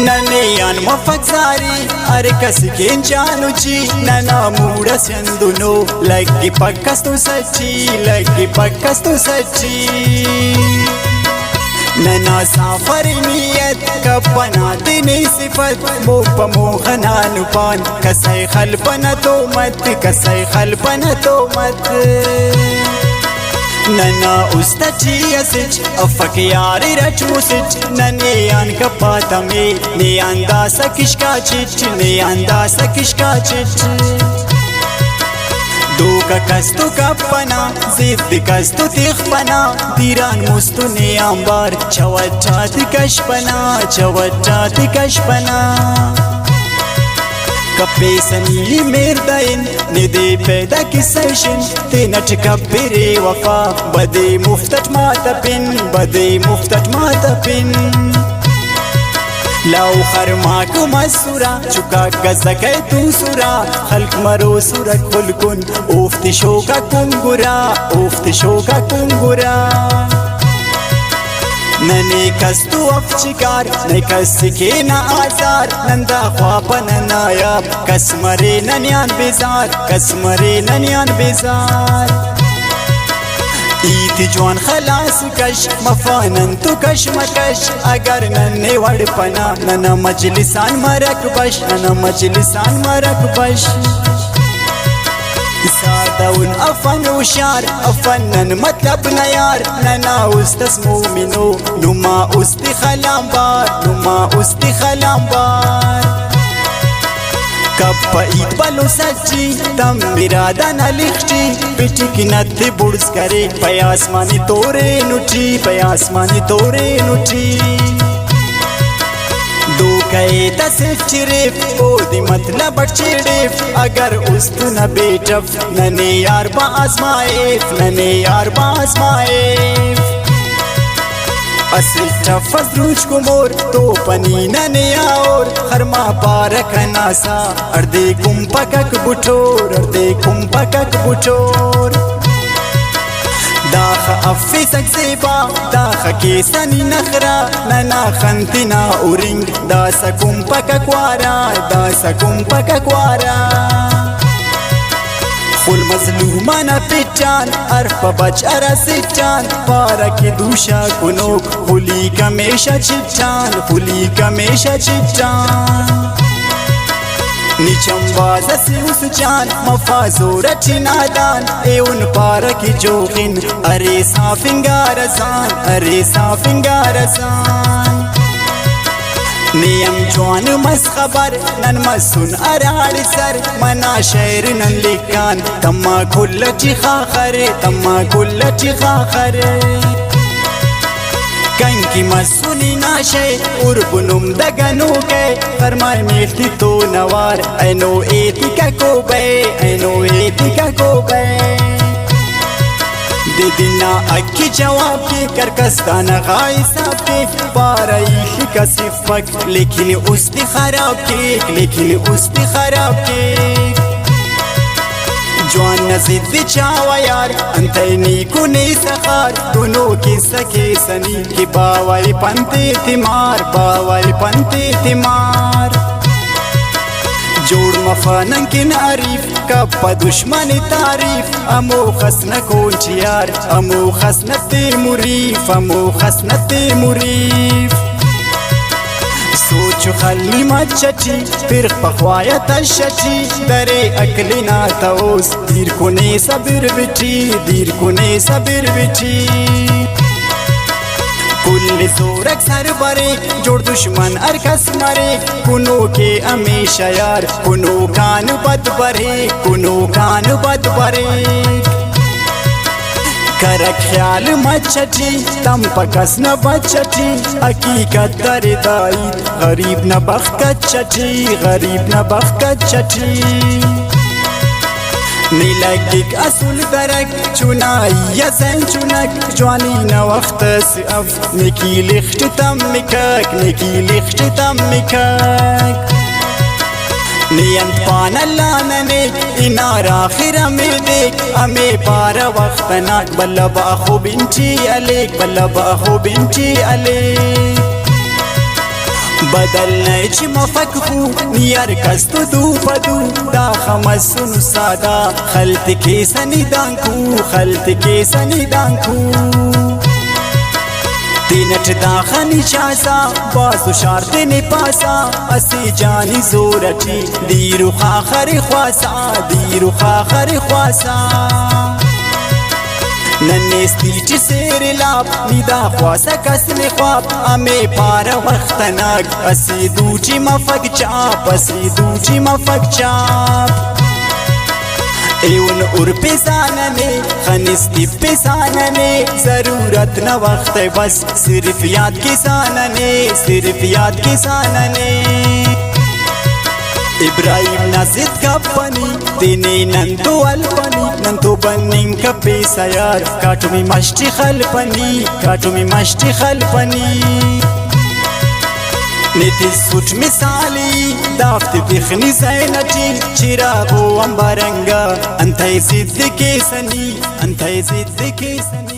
ननेयान मफक्सारी अरे कसिकेन चानुची नना मूड संदुनो लगी पक्कस्तु सच्ची नना साफर नियत कपना दिने सिफत मोप मोहनानुपान कसै खलपन तो मत नना उस्तची असिच अफक यारी रचमुसिच ननेयान कपाता में नेयांदा सकिशका चिच दूका कस्तु कपना जिद कस्तु तिखपना दीरान मुस्तु नेयांबार चवट्टाति कशपना कपेसनी मेरदाइन निदे पैदा किसैशन तेनट कब्बिरे वफा बदे मुफ्तट मातपिन लाउ खरमाक मसूरा चुका गजकै तू सुरा खल्क मरो सुरा खुलकुन उफ्ति शोका कुंगुरा नने कस्तु अफचिकार ने कसिके न आजार नंदा ख्वापन नायाब कसमरे नन्यान बेजार ईद जवान खलास कश मफानन तु कशमकश अगर नन्ने वड़पना नना मजलिसान मरक बश सादउन अफन उशार अफनन मतलब नयार नना उस्तस मोमिनो नुमा उस्ति खलाम बार कप्पा ईद बलो सच्ची तम बिरादा न लिखची पिटी की नत्ती बुर्स करे पयासमानी तोरे नुटी दो कहे तसिफ चिरेफ ओ दी मतलब चिरेफ अगर उस्त न बेटफ नने यार बा आजमाएफ असिल टफज रूज कुमोर तो पनी नने और खरमा पारक नासा अर्दे कुंपकक बुठोर दाख अफी सकसेबा दाख केसनी नखरा नना खंतिना उरिंग दासा कुंपकक वारा खुल मजलूमाना पिचान अर्फ बच अरसिचान पारा की दूशा कुनोक हुली कमेशा चिचान निचम वाजा से उस जान मफाजो रचिनादान ए उन पारा की जोगिन अरे साफिंगारसान नियम जवान मस खबर नन मसून अराड़ सर मना शहर नन लिकान तम्मा कुल्लची खाखरे कंकी मसूनी नाशे उर्बुनुम दगनो के फरमाय मेथी तो नवार ऐनो एतिका को बे दिदिना अक्की जवाब के करकस्ताना गाई साहब के पाराई का सिफक लेकिन उस्ती खराब के जवान नजीद बिचावा यार अंतैनी कुने सखार दोनों की सके सनी की बावाई पंते तिमार जोड़ मफानन किन आरिफ कप्पा दुश्मनी तारीफ अमो खसना कोंचियार अमो खसनते मुरीफ सोच खली मचची फिर पखवाया तशची दरे अकलिना तोस दीर कुने सबीर बिठी कुल जोरक सर बरे जोड़ दुश्मन अरकस मरे कुनो के अमेशा यार कुनो कान बद बरे कर ख्याल मचटी तम पकस न बचटी हकीकत दरे दाई गरीब न बख्त चटी नीलगिक असूल दरक चुनाई यजन चुनक जवानी न वक्त से अब निकी लिख्ट तम मिकक नियंत पान अल्लाह नने इनारा खिरा में देख हमें पारा वक्त नाक बल्लबा खो बिंची अलेक بدل نيچ مفكفو نيار كستو دو بدو دا خمسون سادا خلط کے سنیدانکو خلط کے سنیدانکو تینٹ دا خنی چاسا بازو شارت نے پاسا اسی جانی زورتی دیرو خاخر خواسا دیرو خاخر خواسا ننستی چی سیر لاب نیدا خواسا کسن خواب امی پارا وقتناک اسی دو چی مفک چاپ اسی دو چی مفک چاپ ایون اور پیساننے خنستی پیساننے ضرورت نہ وقت بس صرف یاد کساننے صرف یاد کساننے ابراهيم نزد كبني ديني ننتو البني ننتو بنين كبي سيار كاتومي مشتي خلبني كاتومي مشتي خلبني نتي سوچ مثالي دافت بخني زينتي چراغو امبارنگا انتي زد كيسني انتي زد كيسني